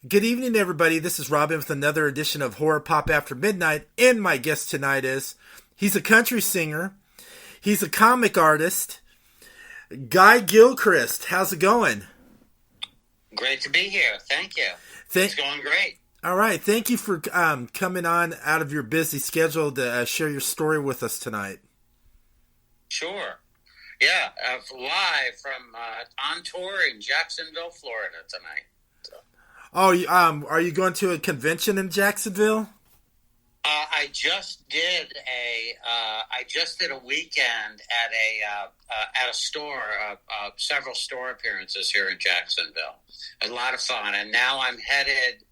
Good evening, everybody. This is Robin with another edition of Horror Pop After Midnight. And my guest tonight he's a country singer, he's a comic artist, Guy Gilchrist. How's it going? Great to be here. Thank you. It's going great. All right. Thank you for coming on out of your busy schedule to share your story with us tonight. Sure. Yeah, live from on tour in Jacksonville, Florida tonight. So. Oh, are you going to a convention in Jacksonville? I just did a weekend at a store, several store appearances here in Jacksonville. A lot of fun, and now I'm headed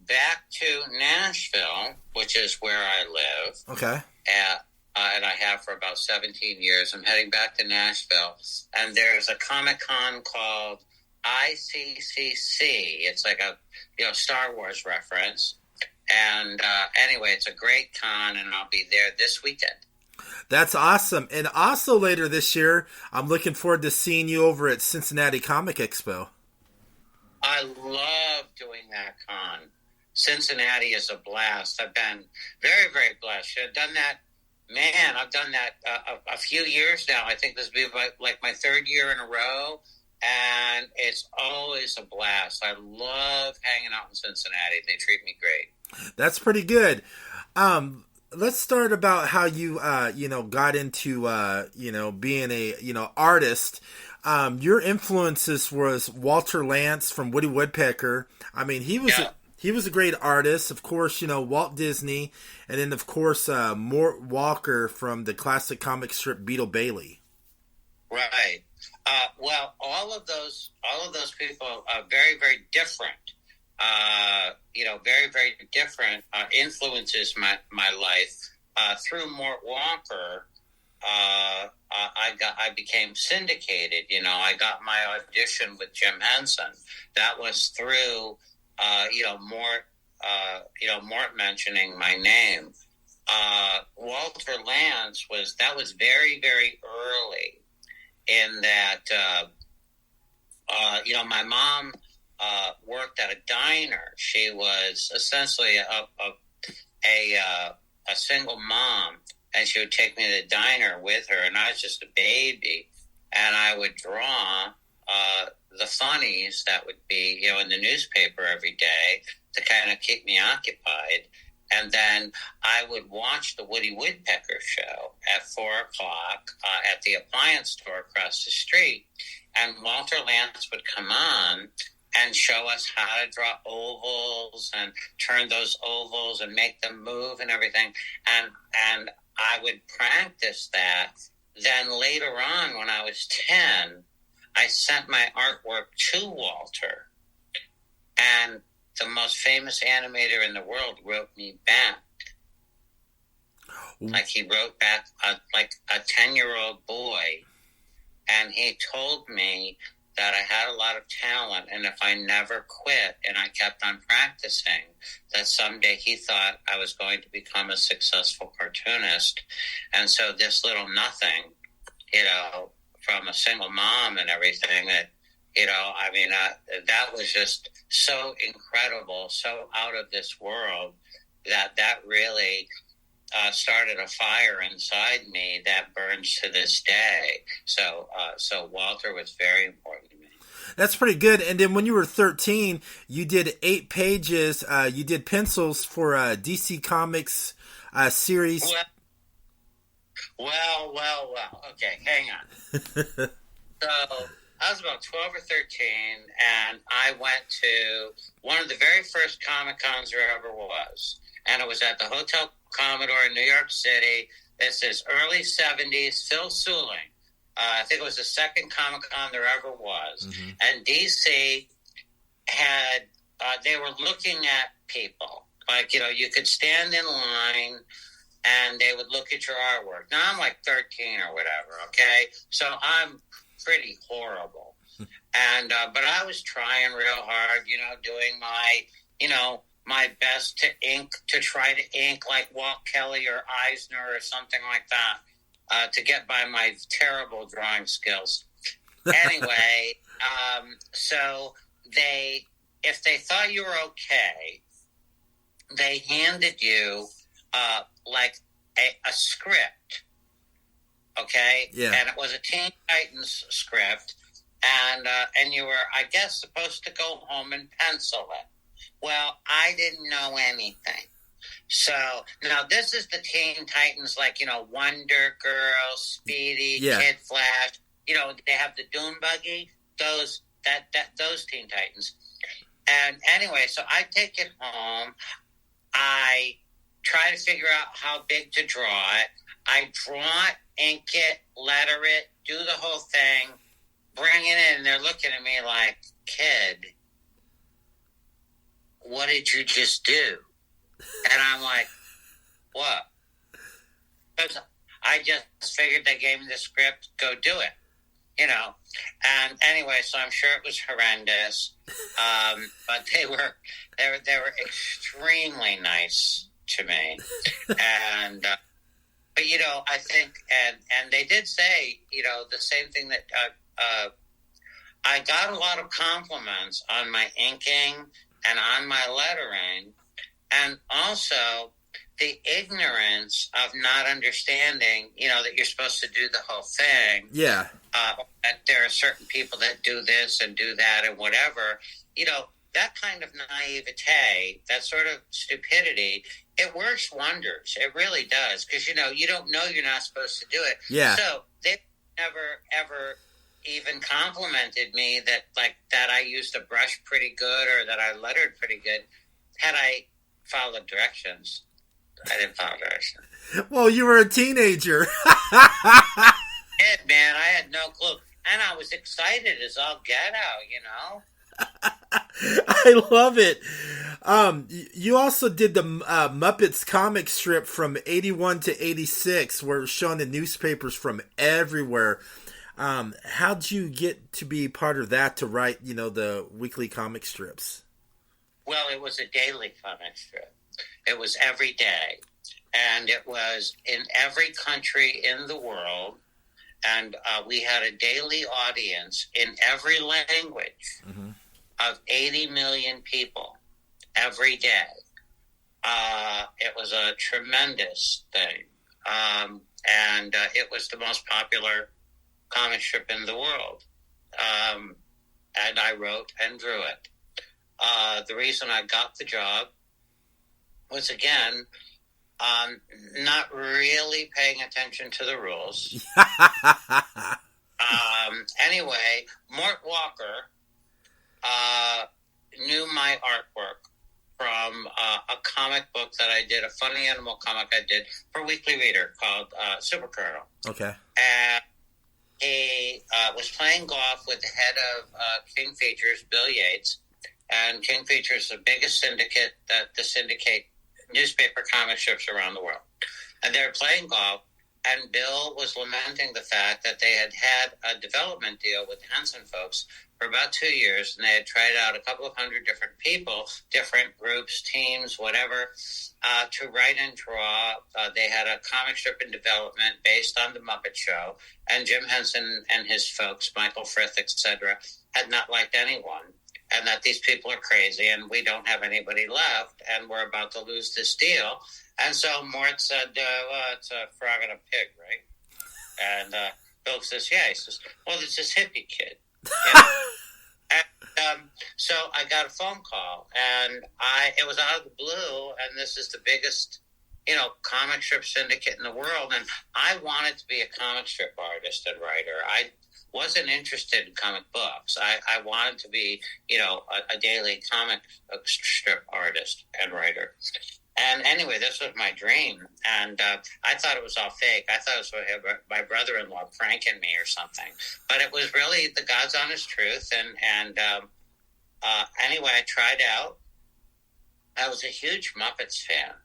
back to Nashville, which is where I live. Okay. And I have for about 17 years. I'm heading back to Nashville, and there's a Comic-Con called ICCC. It's like a Star Wars reference. And anyway, it's a great con, and I'll be there this weekend. That's awesome. And also later this year, I'm looking forward to seeing you over at Cincinnati Comic Expo. I love doing that con. Cincinnati is a blast. I've been very, very blessed. I've done that a few years now. I think this will be my third year in a row. And it's always a blast. I love hanging out in Cincinnati. They treat me great. That's pretty good. Let's start about how you, got into, being a, artist. Your influences was Walter Lantz from Woody Woodpecker. I mean, he was a great artist. Of course, Walt Disney. And then, of course, Mort Walker from the classic comic strip Beetle Bailey. Right. Well, all of those people are very, very different. Very, very different influences my life. Through Mort Walker, I became syndicated. I got my audition with Jim Henson. That was through Mort mentioning my name. Walter Lantz was very, very early. In that, my mom worked at a diner. She was essentially a single mom, and she would take me to the diner with her, and I was just a baby, and I would draw the funnies that would be, in the newspaper every day to kind of keep me occupied. And then I would watch the Woody Woodpecker show at 4 o'clock at the appliance store across the street. And Walter Lantz would come on and show us how to draw ovals and turn those ovals and make them move and everything. And I would practice that. Then later on, when I was 10, I sent my artwork to Walter. And the most famous animator in the world wrote me back. Like he wrote back like a 10-year-old boy. And he told me that I had a lot of talent. And if I never quit and I kept on practicing, that someday he thought I was going to become a successful cartoonist. And so this little nothing, from a single mom and everything that, that was just so incredible, so out of this world that really started a fire inside me that burns to this day. So Walter was very important to me. That's pretty good. And then when you were 13, you did 8 pages. You did pencils for a DC Comics series. Well. Okay, hang on. So I was about 12 or 13, and I went to one of the very first Comic-Cons there ever was. And it was at the Hotel Commodore in New York City. This is early 70s, Phil Seuling. I think it was the second Comic-Con there ever was. Mm-hmm. And DC had, they were looking at people. Like, you could stand in line, and they would look at your artwork. Now, I'm like 13 or whatever, okay? So I'm pretty horrible. And but I was trying real hard, doing my best to try to ink like Walt Kelly or Eisner or something like that to get by my terrible drawing skills. Anyway, so they if they thought you were okay, they handed you like a script, okay? Yeah. And it was a Teen Titans script, and you were, I guess, supposed to go home and pencil it. Well, I didn't know anything. So, now this is the Teen Titans, like, Wonder Girl, Speedy, Kid Flash. They have the Dune Buggy, those Teen Titans. And anyway, so I take it home. I try to figure out how big to draw it. I draw it, ink it, letter it, do the whole thing, bring it in, and they're looking at me like, kid, what did you just do? And I'm like, what? Because I just figured they gave me the script, go do it. And anyway, so I'm sure it was horrendous, but they were extremely nice to me, and but I think and they did say the same thing that I got a lot of compliments on my inking and on my lettering, and also the ignorance of not understanding that you're supposed to do the whole thing. Yeah. That there are certain people that do this and do that and whatever. That kind of naivete, that sort of stupidity, it works wonders. It really does. Because, you don't know you're not supposed to do it. Yeah. So they never, ever even complimented me that I used a brush pretty good or that I lettered pretty good. Had I followed directions, I didn't follow directions. Well, you were a teenager. Man, I had no clue. And I was excited as all get out, I love it. You also did the Muppets comic strip from 81 to 86, where it was shown in newspapers from everywhere. How'd you get to be part of that to write, the weekly comic strips? Well, it was a daily comic strip. It was every day. And it was in every country in the world. And we had a daily audience in every language of 80 million people every day. It was a tremendous thing. And it was the most popular comic strip in the world. And I wrote and drew it. The reason I got the job was, again, not really paying attention to the rules. Anyway, Mort Walker knew my artwork from a comic book that I did, a funny animal comic I did for Weekly Reader called Super Colonel. Okay. And he was playing golf with the head of King Features, Bill Yates. And King Features is the biggest syndicate that the syndicate newspaper comic strips around the world. And they were playing golf, and Bill was lamenting the fact that they had a development deal with the Henson folks for about 2 years, and they had tried out a couple of hundred different people, different groups, teams, whatever, to write and draw. They had a comic strip in development based on the Muppet Show, and Jim Henson and his folks, Michael Frith, etc., had not liked anyone. And that these people are crazy, and we don't have anybody left, and we're about to lose this deal. And so Mort said, well, it's a frog and a pig, right? And Bill says, yeah. He says, well, there's this hippie kid. And so I got a phone call, and it was out of the blue, and this is the biggest, comic strip syndicate in the world, and I wanted to be a comic strip artist and writer. I wasn't interested in comic books. I wanted to be, a daily comic strip artist and writer. And anyway, this was my dream. And I thought it was all fake. I thought it was my brother-in-law pranking me or something. But it was really the God's honest truth. And anyway, I tried out. I was a huge Muppets fan.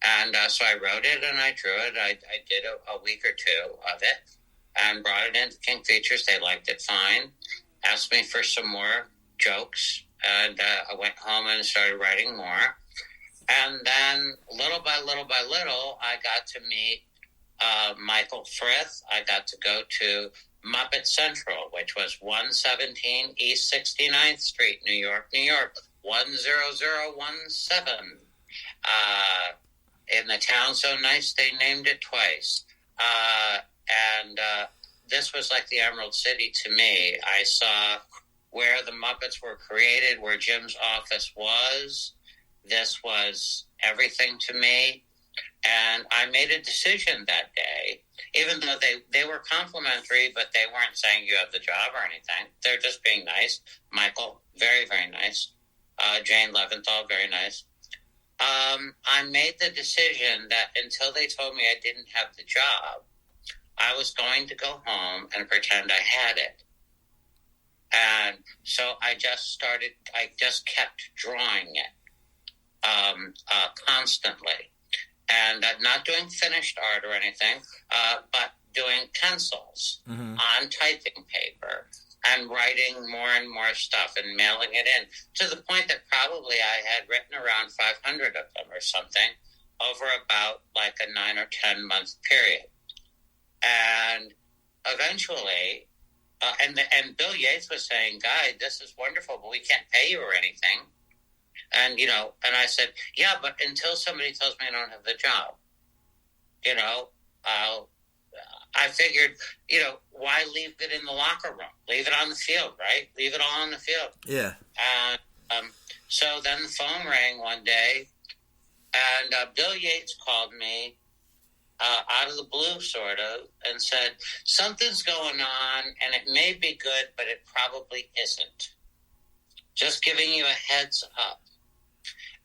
And so I wrote it and I drew it. I did a week or two of it. And brought it into King Features. They liked it fine. Asked me for some more jokes. And I went home and started writing more. And then little by little by little, I got to meet Michael Frith. I got to go to Muppet Central, which was 117 East 69th Street, New York, New York, 10017. In the town so nice they named it twice. And this was like the Emerald City to me. I saw where the Muppets were created, where Jim's office was. This was everything to me. And I made a decision that day, even though they were complimentary, but they weren't saying you have the job or anything. They're just being nice. Michael, very, very nice. Jane Leventhal, very nice. I made the decision that until they told me I didn't have the job, I was going to go home and pretend I had it. And so I just kept drawing it constantly. And not doing finished art or anything, but doing pencils on typing paper and writing more and more stuff and mailing it in to the point that probably I had written around 500 of them or something over about like a 9 or 10 month period. And eventually, and Bill Yates was saying, "Guy, this is wonderful, but we can't pay you or anything." And, and I said, "Yeah, but until somebody tells me I don't have the job, I figured, why leave it in the locker room? Leave it on the field, right? Leave it all on the field." Yeah. And so then the phone rang one day, and Bill Yates called me out of the blue, sort of, and said, "Something's going on, and it may be good, but it probably isn't. Just giving you a heads up."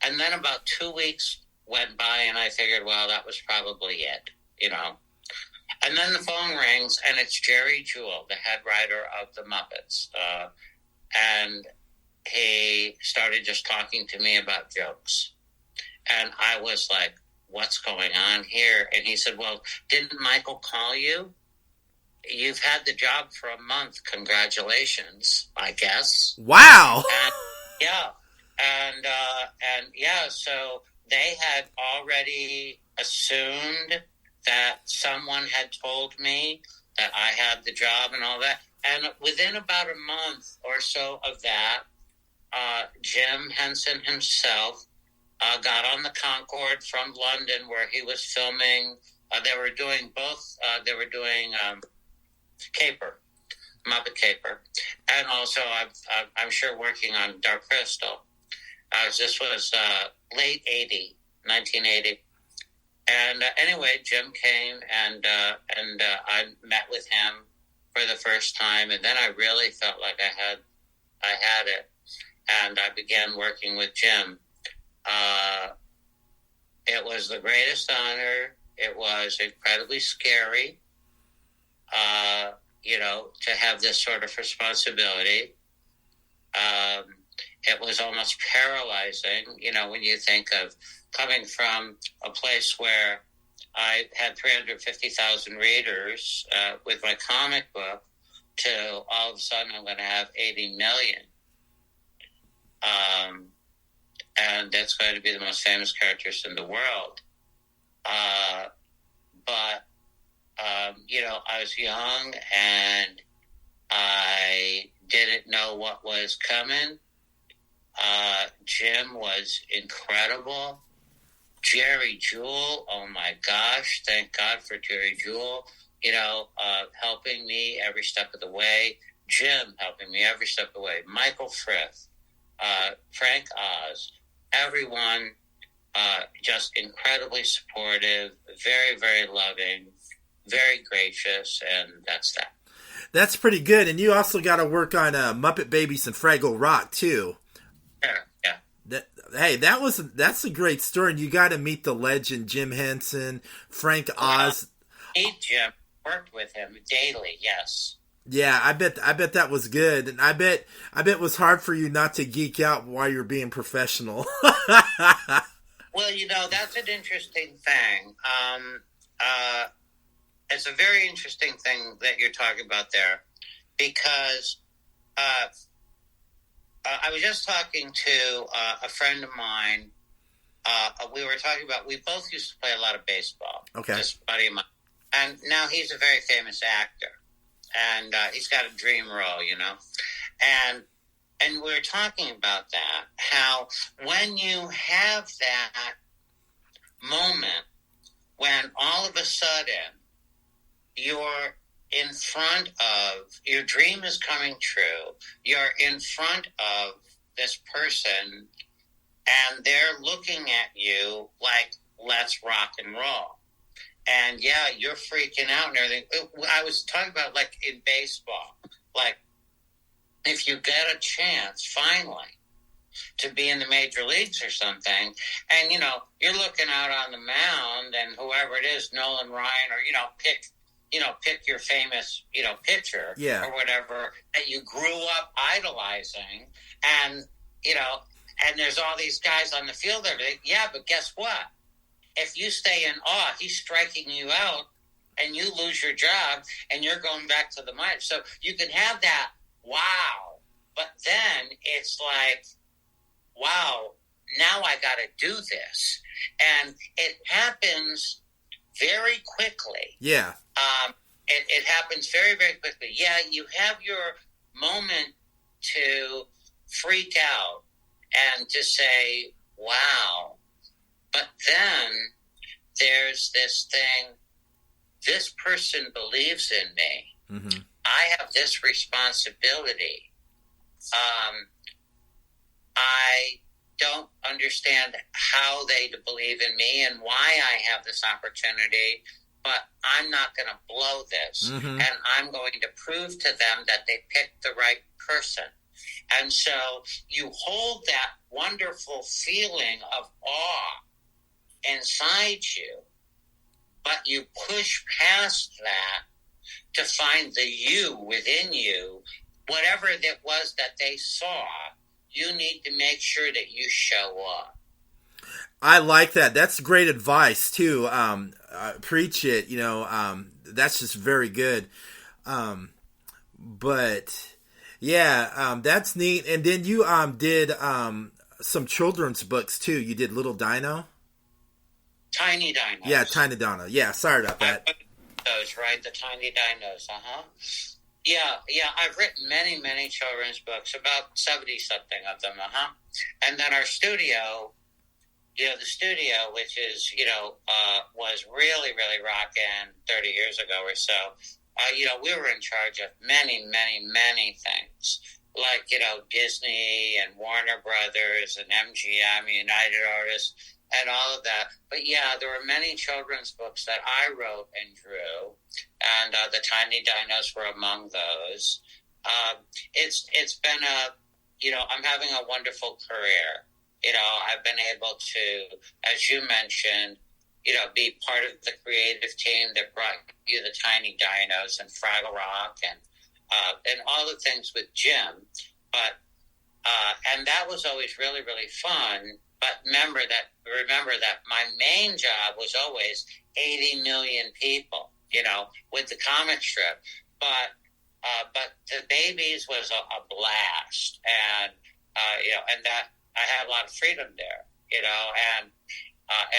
And then about 2 weeks went by, and I figured, well, that was probably it, And then the phone rings, and it's Jerry Jewell, the head writer of the Muppets. And he started just talking to me about jokes. And I was like, what's going on here? And he said, well, didn't Michael call you? You've had the job for a month. Congratulations, I guess. Wow. And, yeah. So they had already assumed that someone had told me that I had the job and all that. And within about a month or so of that, Jim Henson himself got on the Concorde from London, where he was filming. They were doing both. They were doing Caper, Muppet Caper, and also I'm sure working on Dark Crystal. This was late 1980. And anyway, Jim came, and I met with him for the first time, and then I really felt like I had it, and I began working with Jim. It was the greatest honor. It was incredibly scary, to have this sort of responsibility. It was almost paralyzing, when you think of coming from a place where I had 350,000 readers with my comic book to all of a sudden I'm going to have 80 million. And that's going to be the most famous characters in the world. But I was young and I didn't know what was coming. Jim was incredible. Jerry Jewell, oh my gosh, thank God for Jerry Jewell, helping me every step of the way. Jim helping me every step of the way. Michael Frith, Frank Oz, everyone just incredibly supportive, very, very loving, very gracious, and that's that. That's pretty good. And you also got to work on Muppet Babies and Fraggle Rock, too. Yeah. That's a great story. And you got to meet the legend Jim Henson, Frank Oz. Meet Jim, worked with him daily. Yes. Yeah, I bet that was good, and I bet it was hard for you not to geek out while you're being professional. Well, that's an interesting thing. It's a very interesting thing that you're talking about there, because I was just talking to a friend of mine. We were talking about, we both used to play a lot of baseball. Okay. This buddy of mine. And now he's a very famous actor. And he's got a dream role, And And we're talking about that, how when you have that moment when all of a sudden you're in front of, your dream is coming true, you're in front of this person, and they're looking at you like, let's rock and roll. And yeah, you're freaking out and everything. I was talking about like in baseball, like if you get a chance finally to be in the major leagues or something, and you're looking out on the mound, and whoever it is, Nolan Ryan, or pick your famous pitcher, or whatever that you grew up idolizing, and and there's all these guys on the field, everything. Yeah, but guess what? If you stay in awe, he's striking you out, and you lose your job, and you're going back to the minor. So you can have that wow, but then it's like, wow, now I got to do this. And it happens very quickly. Yeah. It happens very, very quickly. Yeah, you have your moment to freak out and to say, wow. But then there's this thing, this person believes in me. Mm-hmm. I have this responsibility. I don't understand how they believe in me and why I have this opportunity, but I'm not going to blow this. Mm-hmm. And I'm going to prove to them that they picked the right person. And so you hold that wonderful feeling of awe inside you, but you push past that to find the you within you, whatever it was that they saw. You need to make sure that you show up. I like that. That's great advice too. Preach it. That's just very good. But yeah, that's neat. And then you did some children's books too. You did Little Dino. Tiny Dinos. Yeah, Tiny Dino. Yeah, sorry about that. Those, right? The Tiny Dinos. Yeah, I've written many, many children's books, about 70-something of them, And then our studio, the studio, which is, was really, really rocking 30 years ago or so, we were in charge of many, many, many things, like, Disney and Warner Brothers and MGM, United Artists, and all of that. But yeah, there were many children's books that I wrote and drew, and the Tiny Dinos were among those. It's been I'm having a wonderful career. I've been able to, as you mentioned, be part of the creative team that brought you the Tiny Dinos and Fraggle Rock and all the things with Jim. But and that was always really, really fun. But remember that my main job was always 80 million people, with the comic strip. But the babies was a blast, and and that I had a lot of freedom there, and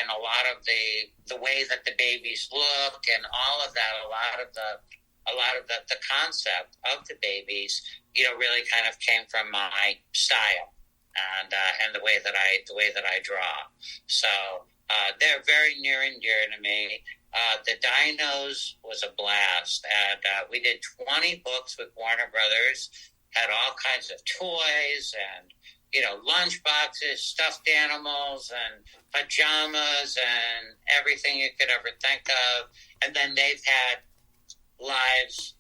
a lot of the way that the babies look and all of that, a lot of the concept of the babies, really kind of came from my style. And the way that I draw, so they're very near and dear to me. The Dinos was a blast, and we did 20 books with Warner Brothers. Had all kinds of toys and lunch boxes, stuffed animals, and pajamas, and everything you could ever think of. And then they've had lives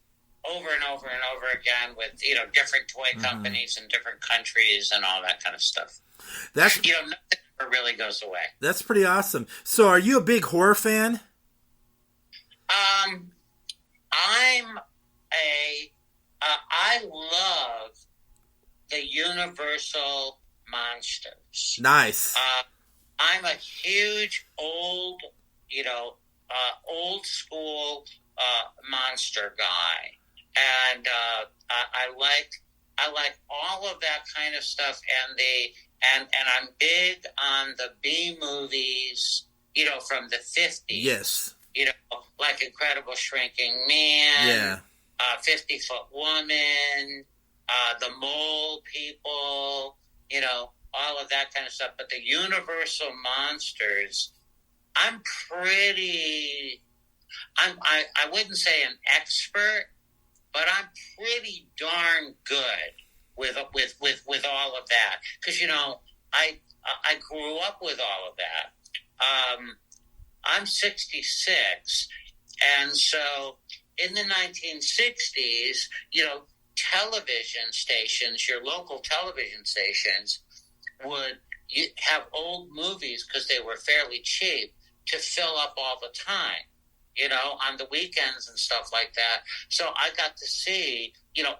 over and over and over again with different toy companies in different countries and all that kind of stuff. That's nothing ever really goes away. That's pretty awesome. So, are you a big horror fan? I love the Universal monsters. Nice. I'm a huge old school monster guy. And I like all of that kind of stuff, and I'm big on the B movies, from the 50s. Yes. Like Incredible Shrinking Man. Yeah. 50-Foot Woman. the mole people, all of that kind of stuff. But the Universal monsters, I'm pretty. I wouldn't say an expert, but I'm pretty darn good with all of that, because I grew up with all of that. I'm 66, and so in the 1960s, television stations, your local television stations, would have old movies because they were fairly cheap to fill up all the time, on the weekends and stuff like that. So I got to see,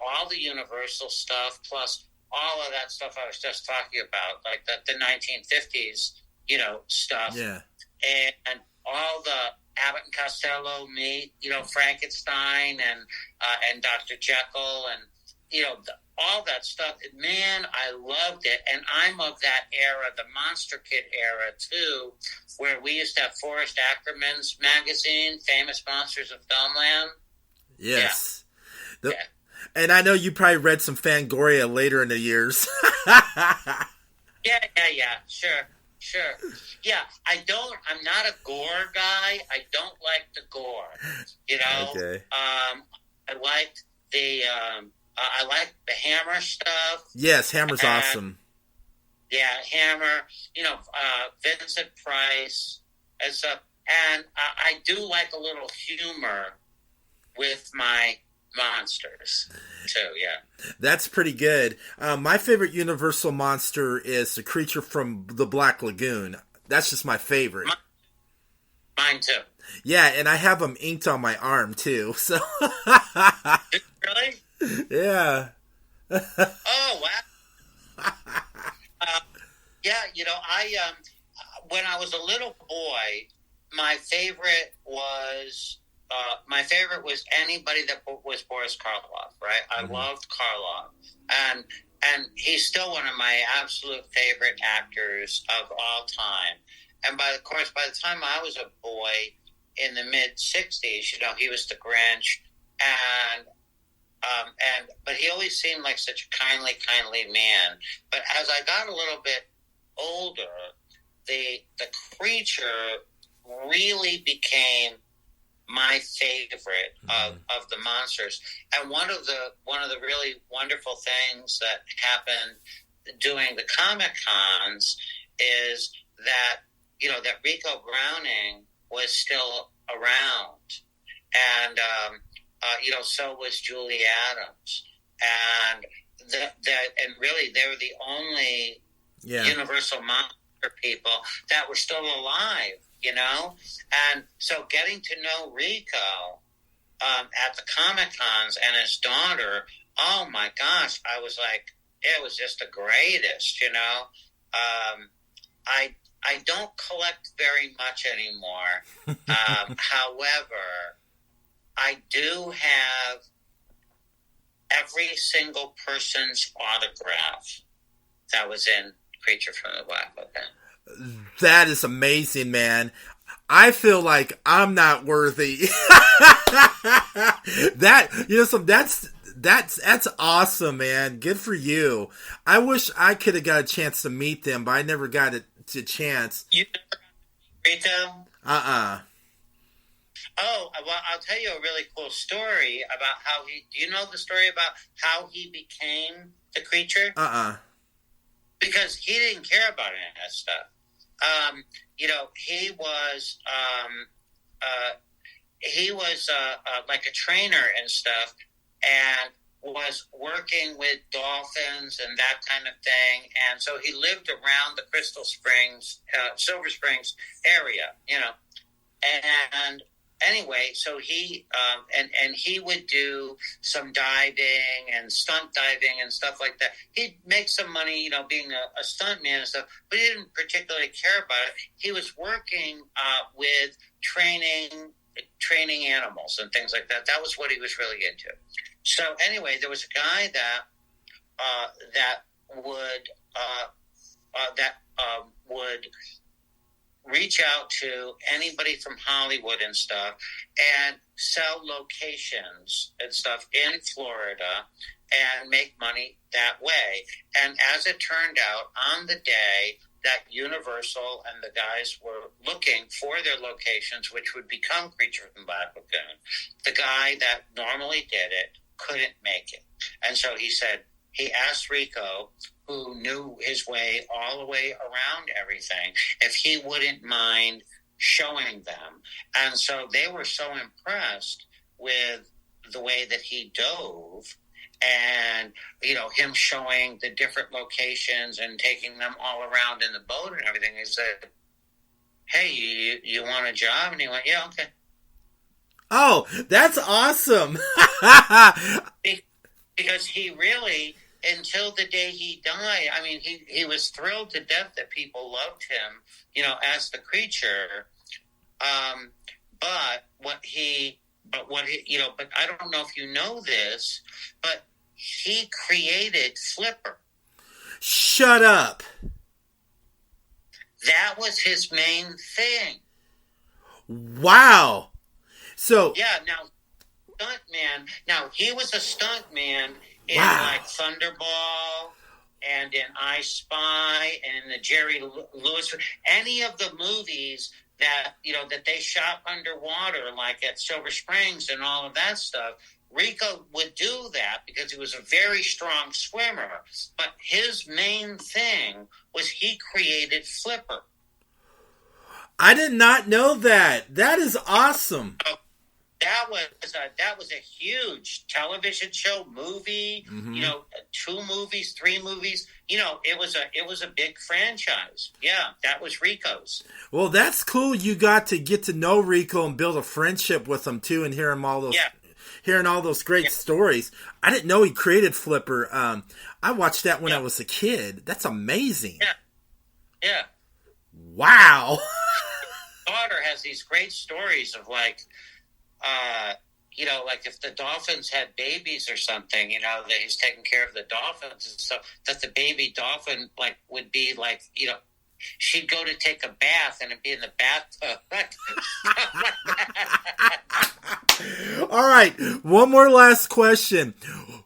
all the Universal stuff, plus all of that stuff I was just talking about, like the 1950s, stuff. Yeah. And all the Abbott and Costello meet, Frankenstein and Dr. Jekyll and, all that stuff. Man, I loved it. And I'm of that era, the Monster Kid era, too, where we used to have Forrest Ackerman's magazine, Famous Monsters of Filmland. Yes. Yeah. And I know you probably read some Fangoria later in the years. Yeah. Sure. Yeah, I'm not a gore guy. I don't like the gore, Okay. I liked I like the Hammer stuff. Yes, Hammer's awesome. Yeah, Hammer, Vincent Price and stuff. And I do like a little humor with my monsters, too, yeah. That's pretty good. My favorite Universal monster is the creature from the Black Lagoon. That's just my favorite. Mine, too. Yeah, and I have them inked on my arm, too. So. Really? Yeah. Oh, wow. Yeah, when I was a little boy, my favorite was anybody that was Boris Karloff, right? I loved Karloff, and he's still one of my absolute favorite actors of all time. And by the time I was a boy in the mid '60s, he was the Grinch, but he always seemed like such a kindly man. But as I got a little bit older, the creature really became my favorite of the monsters. And one of the really wonderful things that happened doing the Comic Cons is that that Ricou Browning was still around, and so was Julie Adams, and and really they were the only Universal monster people that were still alive. And so getting to know Ricou at the Comic Cons and his daughter, oh my gosh, I was like, it was just the greatest, I don't collect very much anymore. However, I do have every single person's autograph that was in Creature from the Black Lagoon. That is amazing, man. I feel like I'm not worthy. That's awesome, man. Good for you. I wish I could have got a chance to meet them, but I never got a chance. You never Ricou? Oh, well, I'll tell you a really cool story about how do you know the story about how he became the creature? Because he didn't care about any of that stuff. He was like a trainer and stuff, and was working with dolphins and that kind of thing. And so he lived around the Crystal Springs, Silver Springs area, and anyway, so he and he would do some diving and stunt diving and stuff like that. He'd make some money, being a stunt man and stuff, but he didn't particularly care about it. He was working with training animals and things like that. That was what he was really into. So anyway, there was a guy that would reach out to anybody from Hollywood and stuff and sell locations and stuff in Florida and make money that way. And as it turned out, on the day that Universal and the guys were looking for their locations, which would become Creature from Black Lagoon, the guy that normally did it couldn't make it. And so he asked Ricou, who knew his way all the way around everything, if he wouldn't mind showing them. And so they were so impressed with the way that he dove and, him showing the different locations and taking them all around in the boat and everything. He said, hey, you want a job? And he went, yeah, okay. Oh, that's awesome. Because he really, until the day he died, I mean, he was thrilled to death that people loved him, as the creature. But I don't know if you know this, but he created Flipper. Shut up. That was his main thing. Wow. So yeah, now he was a stuntman in like Thunderball and in I Spy and in the Jerry Lewis, any of the movies that that they shot underwater, like at Silver Springs and all of that stuff. Ricou would do that because he was a very strong swimmer, but his main thing was he created Flipper. I did not know that. That is awesome. That was a huge television show, movie. 2 movies, 3 movies. It was a big franchise. Yeah, that was Ricou's. Well, that's cool. You got to get to know Ricou and build a friendship with him too, and hearing all those great stories. I didn't know he created Flipper. I watched that when I was a kid. That's amazing. Yeah. Wow. Daughter has these great stories of like if the dolphins had babies or something, that he's taking care of the dolphins and stuff, that the baby dolphin would be she'd go to take a bath and it'd be in the bathtub. All right, one more last question.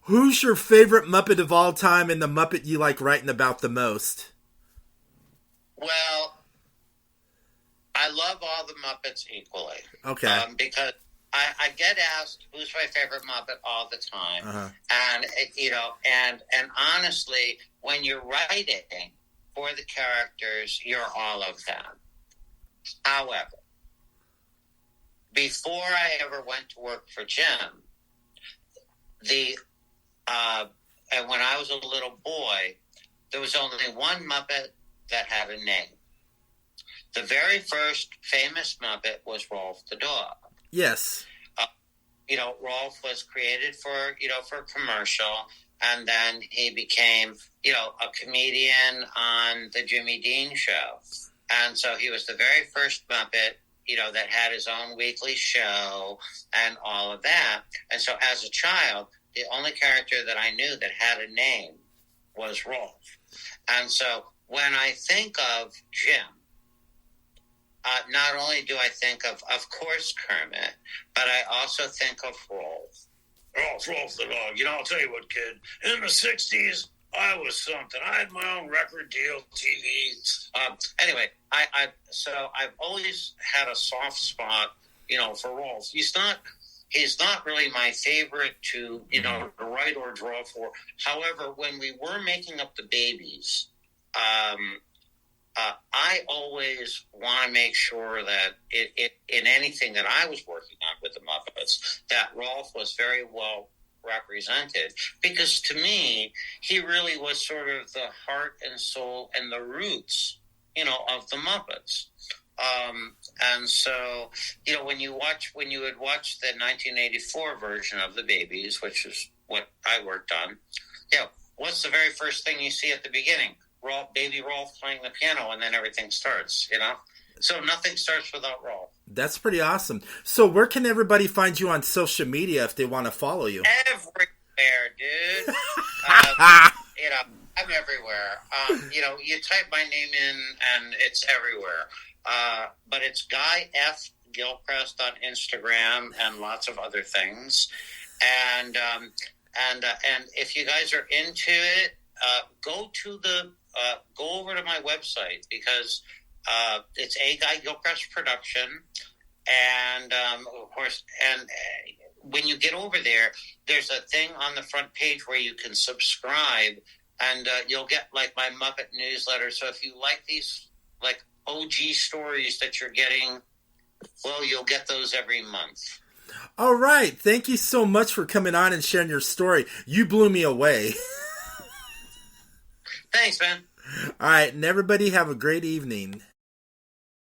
Who's your favorite Muppet of all time and the Muppet you like writing about the most? Well, I love all the Muppets equally. Okay. Because I get asked who's my favorite Muppet all the time. And, and honestly, when you're writing for the characters, you're all of them. However, before I ever went to work for Jim, and when I was a little boy, there was only one Muppet that had a name. The very first famous Muppet was Rolf the dog. Yes. Rolf was created for a commercial, and then he became, a comedian on the Jimmy Dean Show. And so he was the very first Muppet, that had his own weekly show and all of that. And so as a child, the only character that I knew that had a name was Rolf. And so when I think of Jim, not only do I think of course, Kermit, but I also think of Rolf. Rolf the dog. I'll tell you what, kid. In the 60s, I was something. I had my own record deal, TV. Anyway, I've always had a soft spot, for Rolf. He's not really my favorite to, to write or draw for. However, when we were making up the babies, I always want to make sure that in anything that I was working on with the Muppets, that Rolf was very well represented, because to me, he really was sort of the heart and soul and the roots, of the Muppets. And so, when you would watch the 1984 version of the babies, which is what I worked on, what's the very first thing you see at the beginning? Baby Rolf playing the piano, and then everything starts, So nothing starts without Rolf. That's pretty awesome. So where can everybody find you on social media if they want to follow you? Everywhere, dude. I'm everywhere. You type my name in, and it's everywhere. But it's Guy F. Gilchrist on Instagram and lots of other things. And And if you guys are into it, go over to my website, because it's A Guy Gilchrist production, and of course, and when you get over there, there's a thing on the front page where you can subscribe, and you'll get like my Muppet newsletter. So if you like these like OG stories that you're getting, well, you'll get those every month. All right. Thank you so much for coming on and sharing your story. You blew me away. Thanks, man. All right. And everybody have a great evening.